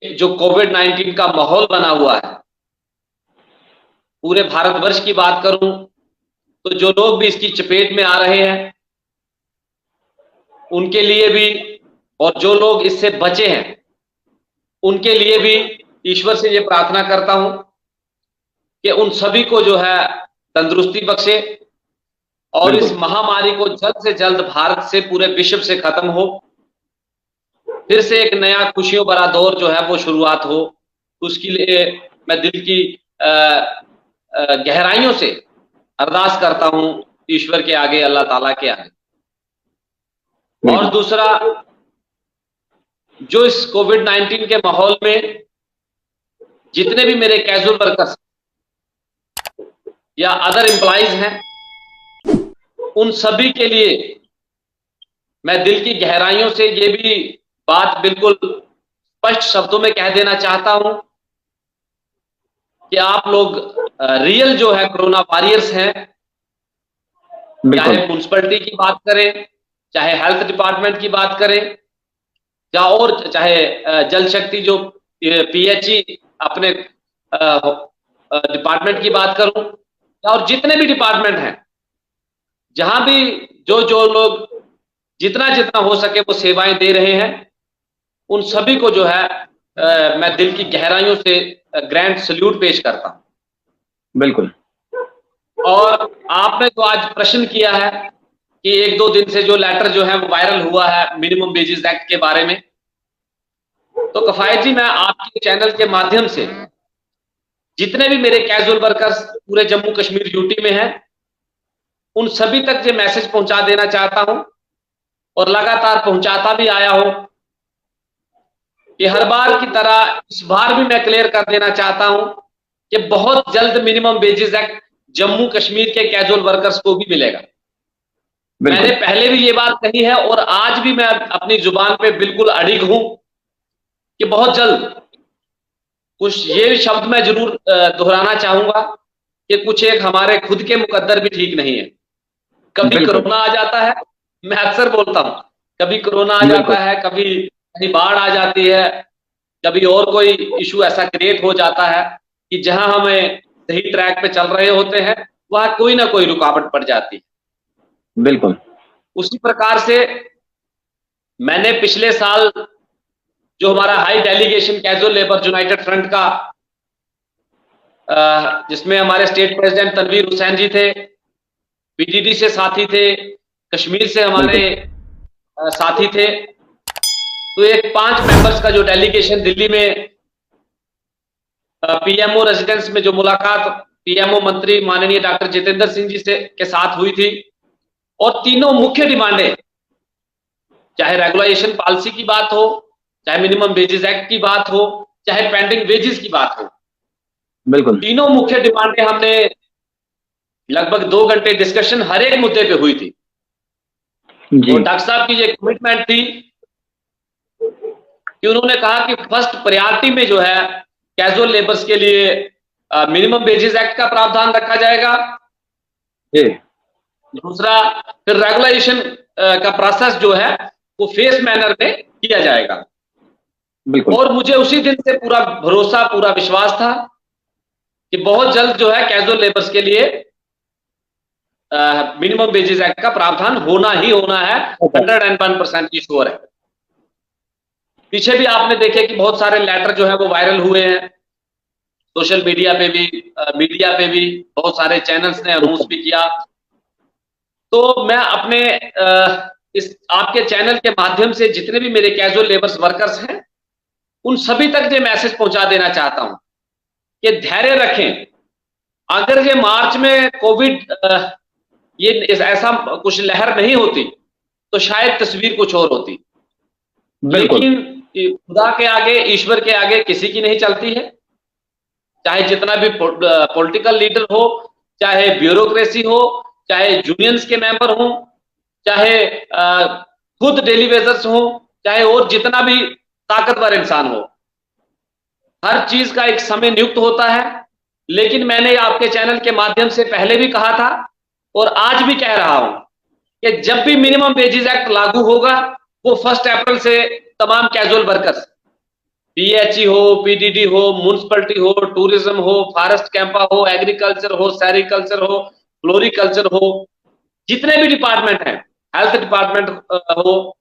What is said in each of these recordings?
जो कोविड 19 का माहौल बना हुआ है, पूरे भारतवर्ष की बात करूं तो जो लोग भी इसकी चपेट में आ रहे हैं उनके लिए भी, और जो लोग इससे बचे हैं उनके लिए भी ईश्वर से ये प्रार्थना करता हूं कि उन सभी को जो है तंदुरुस्ती बख्शे और इस बिल्कुल। महामारी को जल्द से जल्द भारत से, पूरे विश्व से खत्म हो, फिर से एक नया खुशियों भरा दौर जो है वो शुरुआत हो। उसके लिए मैं दिल की गहराइयों से अरदास करता हूं ईश्वर के आगे, अल्लाह ताला के आगे। और बिल्कुल। दूसरा, जो इस कोविड 19 के माहौल में जितने भी मेरे कैजुअल वर्कर्स या अदर एम्प्लॉइज हैं, उन सभी के लिए मैं दिल की गहराइयों से ये भी बात बिल्कुल स्पष्ट शब्दों में कह देना चाहता हूं कि आप लोग रियल जो है कोरोना वॉरियर्स हैं। चाहे म्युनिसिपैलिटी की बात करें, चाहे हेल्थ डिपार्टमेंट की बात करें, या और चाहे जल शक्ति जो पीएचई अपने डिपार्टमेंट की बात करूं, और जितने भी डिपार्टमेंट हैं, जहां भी जो जो लोग जितना जितना हो सके वो सेवाएं दे रहे हैं, उन सभी को जो है मैं दिल की गहराइयों से ग्रैंड सल्यूट पेश करता हूं। बिल्कुल। और आपने तो आज प्रश्न किया है कि एक दो दिन से जो लेटर जो है वो वायरल हुआ है मिनिमम वेजेस एक्ट के बारे में, तो कफायत जी, मैं आपके चैनल के माध्यम से जितने भी मेरे कैजुअल वर्कर्स पूरे जम्मू कश्मीर यूटी में हैं, उन सभी तक ये मैसेज पहुंचा देना चाहता हूं और लगातार पहुंचाता भी आया हूं कि हर बार की तरह इस बार भी मैं क्लियर कर देना चाहता हूं कि बहुत जल्द minimum wages act Jammu Kashmir के कैजुअल वर्कर्स को भी मिलेगा। मैंने पहले भी ये बात कही है और आज भी मैं अपनी जुबान पे बिल्कुल अड़िग हूं कि बहुत जल्द। कुछ ये शब्द मैं जरूर दोहराना चाहूंगा कि कुछ एक हमारे खुद के मुकद्दर भी ठीक नहीं है। कभी कोरोना आ जाता है, मैं अक्सर बोलता हूं, कभी कोरोना आ जाता है, कभी कहीं बाढ़ आ जाती है, कभी और कोई इशू ऐसा क्रिएट हो जाता है कि जहां हमें सही ट्रैक पे चल रहे होते हैं वहां कोई ना कोई रुकावट पड़ जाती है। बिल्कुल। उसी प्रकार से मैंने पिछले साल जो हमारा high delegation casual labour United front का, जिसमें हमारे स्टेट प्रेसिडेंट तनवीर हुसैन जी थे, पीडीडी से साथी थे, कश्मीर से हमारे साथी थे, तो एक 5 मेंबर्स का जो डेलीगेशन दिल्ली में पीएमओ रेजिडेंस में जो मुलाकात पीएमओ मंत्री माननीय डॉक्टर जितेंद्र सिंह जी से के साथ हुई थी, और तीनों मुख्य डिमांडें, चाहे रेगुलाइजेशन पॉलिसी की बात हो, चाहे मिनिमम वेजेस एक्ट की बात हो, चाहे पेंडिंग वेजेस की बात हो, बिल्कुल, तीनों मुख्य डिमांडें हमने लगभग 2 घंटे डिस्कशन हर एक मुद्दे पे हुई थी। और डॉक्टर साहब की ये कमिटमेंट थी कि उन्होंने कहा कि फर्स्ट प्रायोरिटी में जो है कैजुअल लेबर्स के लिए मिनिमम वेजेस एक्ट का प्रावधान रखा जाएगा। दूसरा, फिर रेगुलाइजेशन का प्रोसेस जो है वो फेस मैनर में किया जाएगा। और मुझे उसी दिन से पूरा भरोसा, पूरा विश्वास था कि बहुत जल्द जो है कैजुअल लेबर्स के लिए मिनिमम वेजेस एक्ट का प्रावधान होना ही होना है। 101% की श्योर है। पीछे भी आपने देखे कि बहुत सारे लेटर जो है वो वायरल हुए हैं, सोशल मीडिया पे भी, मीडिया पे भी, बहुत सारे चैनल्स ने अनाउंस भी किया। तो मैं अपने इस आपके चैनल के माध्यम से जितने भी मेरे कैजुअल लेबर्स वर्कर्स हैं, उन सभी तक ये मैसेज पहुंचा देना चाहता हूं कि धैर्य रखें। अगर ये मार्च में कोविड ये ऐसा कुछ लहर नहीं होती तो शायद तस्वीर कुछ और होती, लेकिन खुदा के आगे, ईश्वर के आगे किसी की नहीं चलती है। चाहे जितना भी पॉलिटिकल लीडर हो, चाहे ब्यूरोक्रेसी हो, चाहे यूनियंस के मेंबर हो, चाहे खुद डेली वेजर्स हो, चाहे और जितना भी ताकतवर इंसान हो, हर चीज का एक समय नियुक्त होता है। लेकिन मैंने आपके चैनल के माध्यम से पहले भी कहा था और आज भी कह रहा हूं कि जब भी मिनिमम वेजेस एक्ट लागू होगा वो 1 अप्रैल से तमाम कैजुअल वर्कर्स पीएचई हो, पीडीडी हो, म्युनिसिपैलिटी हो, टूरिज्म हो, फॉरेस्ट कैंपा हो, एग्रीकल्चर हो, सेरिकल्चर हो, फ्लोरिकल्चर हो, जितने भी डिपार्टमेंट हैं, हेल्थ डिपार्टमेंट हो,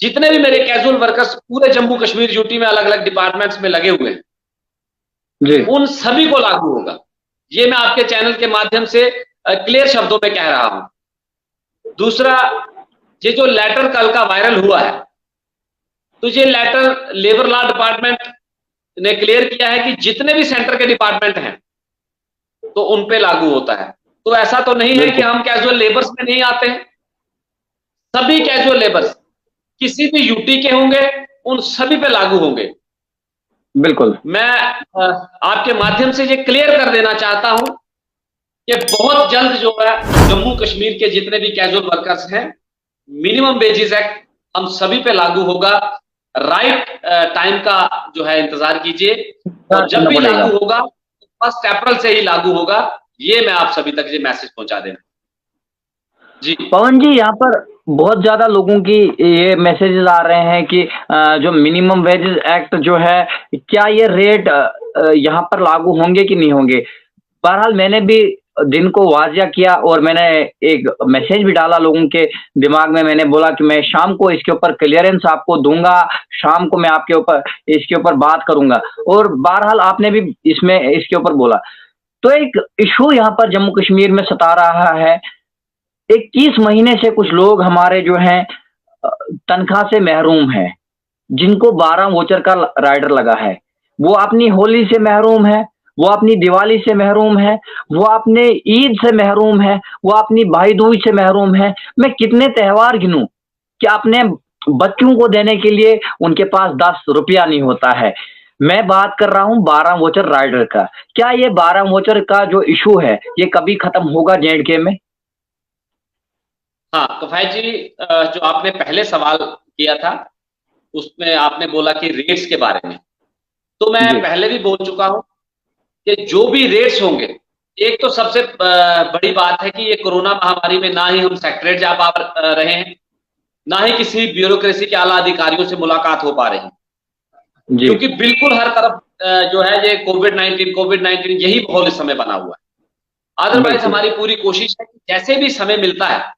जितने भी मेरे कैजुअल वर्कर्स पूरे जम्मू कश्मीर यूटी में अलग अलग डिपार्टमेंट्स में लगे हुए हैं, उन सभी को लागू होगा। ये मैं आपके चैनल के माध्यम से क्लियर शब्दों में कह रहा हूं। दूसरा, ये जो लेटर कल का वायरल हुआ है, तो ये लेटर लेबर लॉ डिपार्टमेंट ने क्लियर किया है कि जितने भी सेंटर के डिपार्टमेंट हैं तो उन पे लागू होता है। तो ऐसा तो नहीं है कि हम कैजुअल लेबर्स में नहीं आते हैं, सभी कैजुअल लेबर्स किसी भी यूटी के होंगे उन सभी पे लागू होंगे। बिल्कुल। मैं आपके माध्यम से ये क्लियर कर देना चाहता हूं कि बहुत जल्द जो है जम्मू कश्मीर के जितने भी कैजुअल वर्कर्स हैं, मिनिमम वेजेस एक्ट हम सभी पे लागू होगा। राइट टाइम का जो है इंतजार कीजिए, और जब भी लागू होगा 1 अप्रैल से ही लागू होगा। ये मैं आप सभी तक ये मैसेज पहुंचा देना। जी पवन जी, यहाँ पर बहुत ज्यादा लोगों की ये मैसेजेस आ रहे हैं कि जो मिनिमम वेजेस एक्ट जो है, क्या ये रेट यहाँ पर लागू होंगे कि नहीं होंगे। बहरहाल मैंने भी दिन को वाजिया किया और मैंने एक मैसेज भी डाला लोगों के दिमाग में। मैंने बोला कि मैं शाम को इसके ऊपर क्लियरेंस आपको दूंगा, शाम को मैं आपके ऊपर इसके ऊपर बात करूंगा, और बहरहाल आपने भी इसमें इसके ऊपर बोला। तो एक इशू यहाँ पर जम्मू कश्मीर में सता रहा है। 21 महीने से कुछ लोग हमारे जो हैं तनख्वाह से महरूम हैं, जिनको 12 वोचर का राइडर लगा है। वो अपनी होली से महरूम है, वो अपनी दिवाली से महरूम है, वो अपने ईद से महरूम है, वो अपनी भाई दूज से महरूम है। मैं कितने त्योहार गिनूं कि अपने बच्चों को देने के लिए उनके पास 10 रुपया नहीं होता है। मैं बात कर रहा हूं 12 वोचर राइडर का। क्या ये 12 वोचर का जो इशू है ये कभी खत्म होगा J&K में? हाँ कफायत जी, जो आपने पहले सवाल किया था उसमें आपने बोला कि रेट्स के बारे में, तो मैं पहले भी बोल चुका हूं कि जो भी रेट्स होंगे, एक तो सबसे बड़ी बात है कि ये कोरोना महामारी में ना ही हम सेक्रेटरीट जा पा रहे हैं, ना ही किसी ब्यूरोक्रेसी के आला अधिकारियों से मुलाकात हो पा रही है, क्योंकि बिल्कुल हर तरफ जो है ये कोविड-19 यही माहौल इस समय बना हुआ है। अदरवाइज हमारी पूरी कोशिश है कि जैसे भी समय मिलता है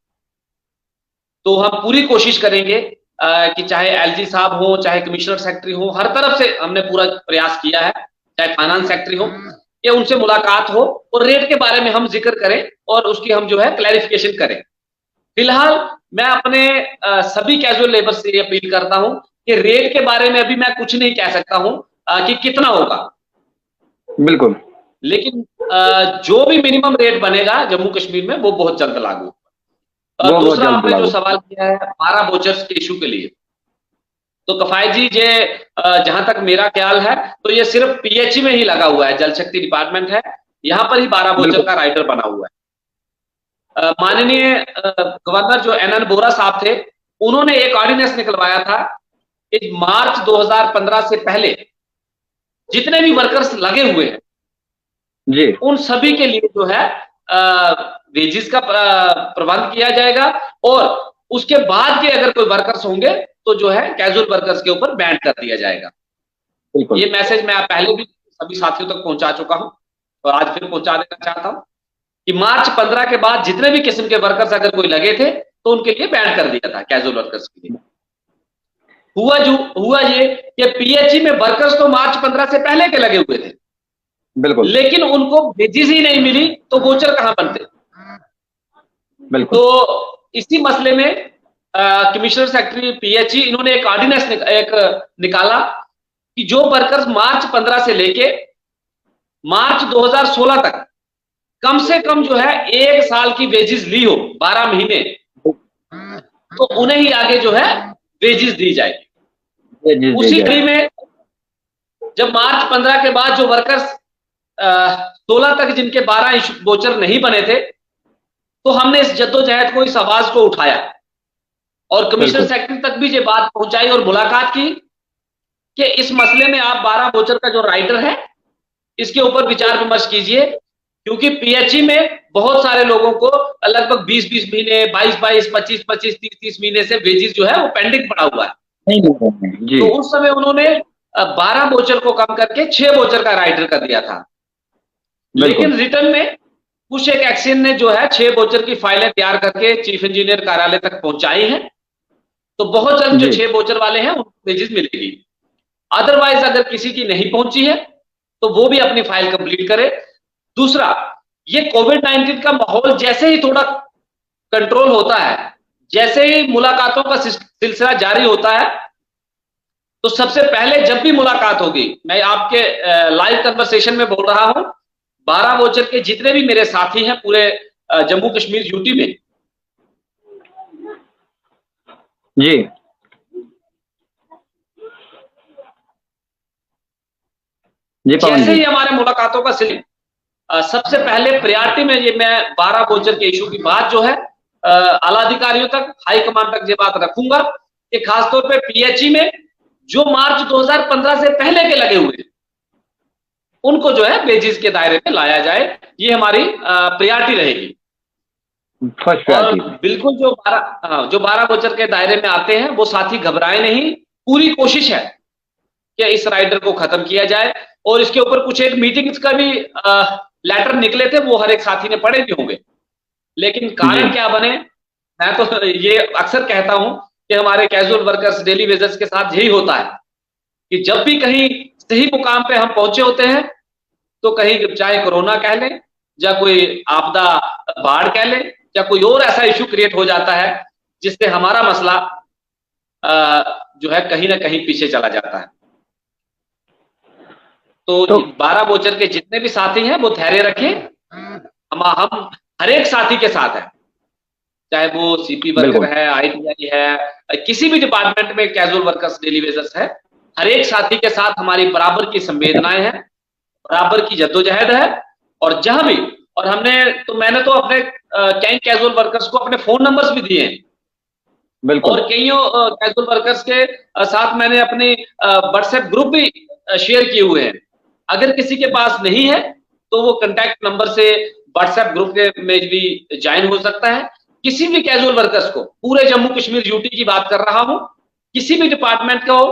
तो हम पूरी कोशिश करेंगे कि चाहे एलजी साहब हो, चाहे कमिश्नर सेक्रेटरी हो, हर तरफ से हमने पूरा प्रयास किया है, चाहे फाइनेंस सेक्रेटरी हो, कि उनसे मुलाकात हो और रेट के बारे में हम जिक्र करें और उसकी हम जो है क्लैरिफिकेशन करें। फिलहाल मैं अपने सभी कैजुअल लेबर से ये अपील करता हूं कि रेट के बारे में अभी मैं कुछ नहीं कह सकता हूं कि कितना होगा, बिल्कुल, लेकिन जो भी मिनिमम रेट बनेगा जम्मू कश्मीर में वो बहुत जल्द लागू। दूसरा आपने जो सवाल किया है 12 वोचर्स के इशू के लिए, तो कफायत जी ये जहां तक मेरा ख्याल है तो ये सिर्फ पीएचई में ही लगा हुआ है, जल शक्ति डिपार्टमेंट है, यहां पर ही 12 वोचर का राइडर बना हुआ है। माननीय गवर्नर जो एनएन बोरा साहब थे, उन्होंने एक ऑर्डिनेंस निकलवाया था कि मार्च 2015 से पहले जितने भी वर्कर्स लगे हुए हैं जी, उन सभी के लिए जो है वेजेस का प्रबंध किया जाएगा, और उसके बाद के अगर कोई वर्कर्स होंगे तो जो है कैजुअल वर्कर्स के ऊपर बैन कर दिया जाएगा। ये मैसेज मैं पहले भी सभी साथियों तक पहुंचा चुका हूं और आज फिर पहुंचा देना चाहता हूं कि मार्च 15 के बाद जितने भी किस्म के वर्कर्स अगर कोई लगे थे तो उनके लिए बैन कर दिया था कैजुअल वर्कर्स के लिए। हुआ ये कि पीएचई में वर्कर्स तो मार्च 15 से पहले के लगे हुए थे, बिल्कुल, लेकिन उनको वेजेस ही नहीं मिली तो वोचर कहां बनते। बिल्कुल, तो इसी मसले में कमिश्नर सेक्रेटरी पीएचई इन्होंने एक ऑर्डिनेंस निकाला कि जो वर्कर्स मार्च 15 से लेके मार्च 2016 तक कम से कम जो है 1 साल की वेजेस ली हो, 12 महीने, तो उन्हें ही आगे जो है वेजेस दी जाएगी। उसी कड़ी में जब मार्च 15 के बाद जो वर्कर्स 16 तक जिनके 12 वोचर नहीं बने थे, तो हमने इस जद्दोजहद को, इस आवाज को उठाया और कमिश्नर सेक्रेटरी तक भी ये बात पहुंचाई और मुलाकात की कि इस मसले में आप 12 वोचर का जो राइडर है इसके ऊपर विचार विमर्श कीजिए, क्योंकि पीएचई में बहुत सारे लोगों को लगभग 20-20 महीने, 22-22, 25-25, 30-30 महीने से वेजेस जो है वो पेंडिंग पड़ा हुआ है। तो उस समय उन्होंने 12 वोचर को कम करके 6 वोचर का राइटर कर दिया था। लेकिन रिटर्न में कुछ एक एक्शन ने जो है 6 वोचर की फाइलें तैयार करके चीफ इंजीनियर कार्यालय तक पहुंचाई हैं। तो बहुत जल्द जो 6 वोचर वाले हैं उनको वेजेस मिलेगी। अदरवाइज अगर किसी की नहीं पहुंची है तो वो भी अपनी फाइल कंप्लीट करे। दूसरा, ये कोविड-19 का माहौल जैसे ही थोड़ा कंट्रोल होता है, जैसे ही मुलाकातों का सिलसिला जारी होता है, तो सबसे पहले जब भी मुलाकात होगी, मैं आपके लाइव कन्वर्सेशन में बोल रहा हूं, 12 वोचर के जितने भी मेरे साथी हैं पूरे जम्मू कश्मीर यूटी में जी जैसे ही हमारे मुलाकातों का सिलसिला सबसे पहले प्रायोरिटी में ये मैं 12 वोचर के इशू की बात जो है आला अधिकारियों तक, हाई कमांड तक ये बात रखूंगा कि खासतौर पे पीएचई में जो मार्च 2015 से पहले के लगे हुए उनको जो है वेजेस के दायरे में लाया जाए। ये हमारी प्रायोरिटी रहेगी। और बिल्कुल जो 12 वोचर के दायरे में आते हैं वो साथी घबराए नहीं। पूरी कोशिश है कि इस राइडर को खत्म किया जाए। और इसके ऊपर कुछ एक मीटिंग्स का भी लेटर निकले थे, वो हर एक साथी ने पढ़े भी होंगे। लेकिन कारण क्या बने, मैं तो ये अक्सर कहता हूं कि हमारे कैजुअल वर्कर्स डेली वेजर्स के साथ यही होता है कि जब भी कहीं सही मुकाम पे हम पहुंचे होते हैं तो कहीं चाहे कोरोना कह लें या कोई आपदा बाढ़ कह लें या कोई और ऐसा इश्यू क्रिएट हो जाता है जिससे हमारा मसला जो है कहीं ना कहीं पीछे चला जाता है। तो 12 वोचर के जितने भी साथी हैं वो धैर्य रखें। हम हर एक साथी के साथ हैं, चाहे वो सीपी वर्कर है, आईटीआई है, किसी भी डिपार्टमेंट में कैजुअल वर्कर्स डेली वेजर्स है, हर एक साथी के साथ हमारी बराबर की संवेदनाएं हैं, बराबर की जद्दोजहद है। और जहां भी, और मैंने तो अपने कई कैजुअल वर्कर्स को अपने फोन नंबर्स भी दिए हैं और कईयों कैजुअल वर्कर्स के साथ मैंने अपने व्हाट्सएप ग्रुप भी शेयर किए हुए हैं। अगर किसी के पास नहीं है तो वो कांटेक्ट नंबर से व्हाट्सएप ग्रुप में भी ज्वाइन हो सकता है। किसी भी कैजुअल वर्कर्स को, पूरे जम्मू कश्मीर यूटी की बात कर रहा हूं, किसी भी डिपार्टमेंट का हो,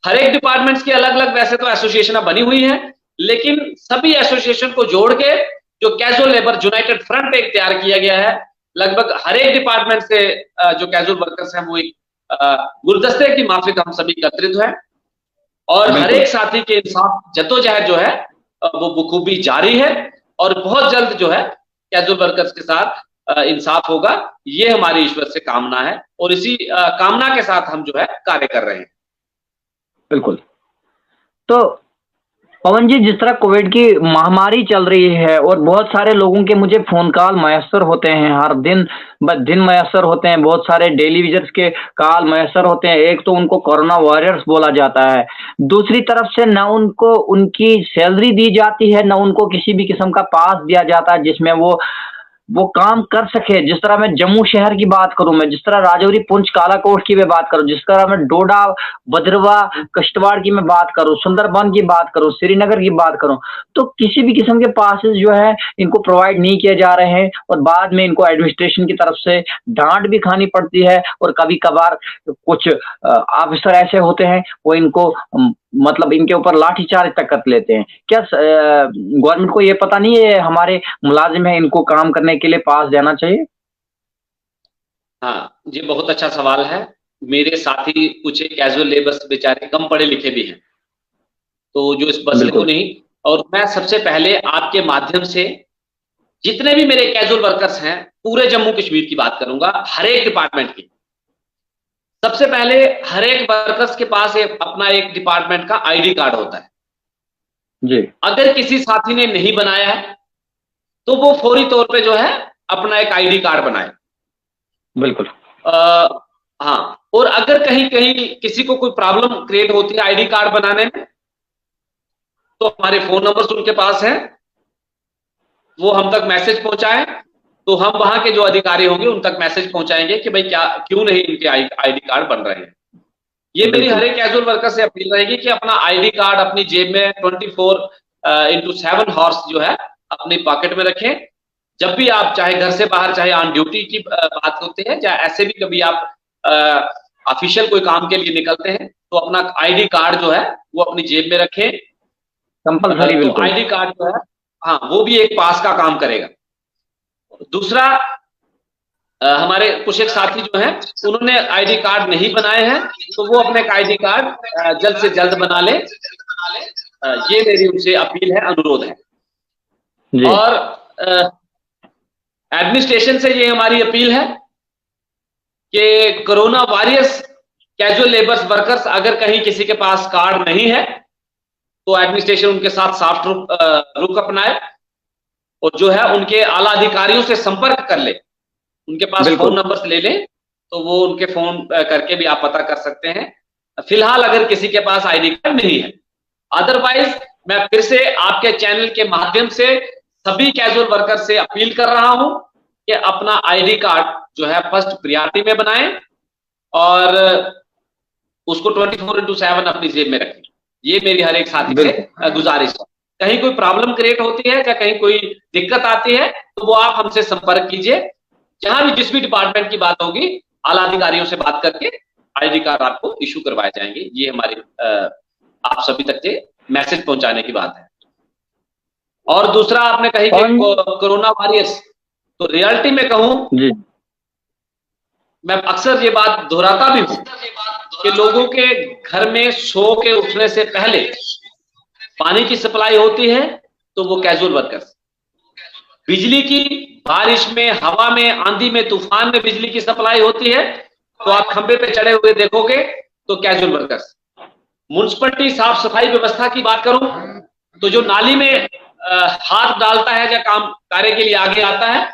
हर एक डिपार्टमेंट्स की अलग अलग वैसे तो एसोसिएशन बनी हुई है, लेकिन सभी एसोसिएशन को जोड़ के जो कैजुअल लेबर यूनाइटेड फ्रंट एक तैयार किया गया है। लगभग हर एक डिपार्टमेंट से जो कैजुअल वर्कर्स हैं वो एक गुलदस्ते की माफिक हम सभी एकत्रित हैं और हर एक साथी के इंसाफ जद्दोजहद जो है वो बखूबी जारी है और बहुत जल्द जो है कैजुअल वर्कर्स के साथ इंसाफ होगा। ये हमारी ईश्वर से कामना है और इसी कामना के साथ हम जो है कार्य कर रहे हैं। बिल्कुल। तो पवन जी, जिस तरह कोविड की महामारी चल रही है और बहुत सारे लोगों के मुझे फोन कॉल मयसर होते हैं, हर दिन मयसर होते हैं, बहुत सारे डेली विजर्स के कॉल मयसर होते हैं। एक तो उनको कोरोना वॉरियर्स बोला जाता है, दूसरी तरफ से न उनको उनकी सैलरी दी जाती है, न उनको किसी भी किस्म का पास दिया जाता है जिसमें वो काम कर सके। जिस तरह मैं जम्मू शहर की बात करूं, मैं जिस तरह राजौरी, पुंछ, कालाकोट की मैं बात करूं, जिस तरह मैं डोडा, भद्रवा, कश्तवाड़ की मैं बात करूं, सुंदरबन की बात करूं, श्रीनगर की बात करूं, तो किसी भी किस्म के पासेस जो है इनको प्रोवाइड नहीं किए जा रहे हैं और बाद में इनको एडमिनिस्ट्रेशन की तरफ से डांट भी खानी पड़ती है। और कभी कभार कुछ ऑफिसर ऐसे होते हैं वो इनको मतलब इनके ऊपर लाठीचार्ज तक कर लेते हैं। क्या गवर्नमेंट को ये पता नहीं है हमारे मुलाजिम है, इनको काम करने के लिए पास देना चाहिए? हाँ जी, बहुत अच्छा सवाल है। मेरे साथी कुछ कैजुअल लेबर्स बेचारे कम पढ़े लिखे भी हैं, तो जो इस मसले को नहीं, और मैं सबसे पहले आपके माध्यम से जितने भी मेरे कैजुअल वर्कर्स हैं पूरे जम्मू कश्मीर की बात करूंगा, हर एक डिपार्टमेंट की। सबसे पहले हर एक वर्कर्स के पास अपना एक डिपार्टमेंट का आईडी कार्ड होता है जी। अगर किसी साथी ने नहीं बनाया है तो वो फौरी तौर पे जो है अपना एक आईडी कार्ड बनाए। बिल्कुल। हाँ, और अगर कहीं कहीं किसी को कोई प्रॉब्लम क्रिएट होती है आईडी कार्ड बनाने में, तो हमारे फोन नंबर्स उनके पास हैं, वो हम तक मैसेज पहुंचाएं तो हम वहां के जो अधिकारी होंगे उन तक मैसेज पहुंचाएंगे कि भाई क्यों नहीं इनके आईडी कार्ड बन रहे हैं। ये मेरी हर एक कैजुअल वर्कर से अपील रहेगी कि अपना आईडी कार्ड अपनी जेब में 24/7 हॉर्स जो है अपनी पॉकेट में रखें। जब भी आप चाहे घर से बाहर, चाहे ऑन ड्यूटी की बात होती है, या ऐसे भी कभी आप ऑफिशियल कोई काम के लिए निकलते हैं तो अपना आईडी कार्ड जो है वो अपनी जेब में रखें। कंपलसरी, तो बिल्कुल। आईडी कार्ड जो है, हाँ, वो भी एक पास का काम करेगा। दूसरा, हमारे कुछ एक साथी जो हैं उन्होंने आईडी कार्ड नहीं बनाए हैं, तो वो अपने आईडी कार्ड जल्द से जल्द बना ले। ये मेरी उनसे अपील है, अनुरोध है। जी। और एडमिनिस्ट्रेशन से ये हमारी अपील है कि corona warriors, casual labours workers, अगर कहीं किसी के पास कार्ड नहीं है तो एडमिनिस्ट्रेशन उनके साथ सॉफ्ट रुख अपनाए और जो है उनके आला अधिकारियों से संपर्क कर ले, उनके पास फोन नंबर्स ले लें, तो वो उनके फोन करके भी आप पता कर सकते हैं। फिलहाल अगर किसी के पास आईडी कार्ड नहीं है, अदरवाइज मैं फिर से आपके चैनल के माध्यम से सभी कैजुअल वर्कर से अपील कर रहा हूं कि अपना आईडी कार्ड जो है फर्स्ट प्रियॉरिटी में बनाएं और उसको 24/7 अपनी जेब में रखें। ये मेरी हर एक साथी से गुजारिश है। कहीं कोई प्रॉब्लम क्रिएट होती है या कहीं कोई दिक्कत आती है तो वो आप हमसे संपर्क कीजिए। जहां भी जिस भी डिपार्टमेंट की बात होगी, आला अधिकारियों से बात करके आईडी कार्ड आपको इशू करवाए जाएंगे। ये हमारी आप सभी तक के मैसेज पहुंचाने की बात है। और दूसरा, आपने कही कि कोरोना वॉरियर्स, तो रियलिटी में कहूं, मैं अक्सर ये बात दोहराता भी हूं कि लोगों के घर में सो के उठने से पहले पानी की सप्लाई होती है, तो वो कैजुअल वर्कर्स। बिजली की, बारिश में, हवा में, आंधी में, तूफान में बिजली की सप्लाई होती है तो आप खंबे पे चढ़े हुए देखोगे तो कैजुअल वर्कर्स। म्युनिसिपलिटी साफ सफाई व्यवस्था की बात करूं तो जो नाली में हाथ डालता है या काम कार्य के लिए आगे आता है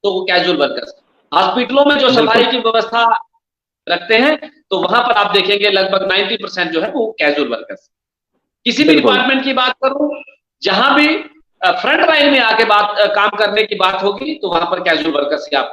तो वो कैजुअल वर्कर्स। हॉस्पिटलों में जो सफाई की व्यवस्था रखते हैं तो वहां पर आप देखेंगे लगभग 90% जो है वो कैजुअल वर्कर्स। किसी भी डिपार्टमेंट की बात करूं, जहां भी फ्रंट लाइन में आके काम करने की बात होगी तो वहां पर कैजुअल वर्कर्स ही आपको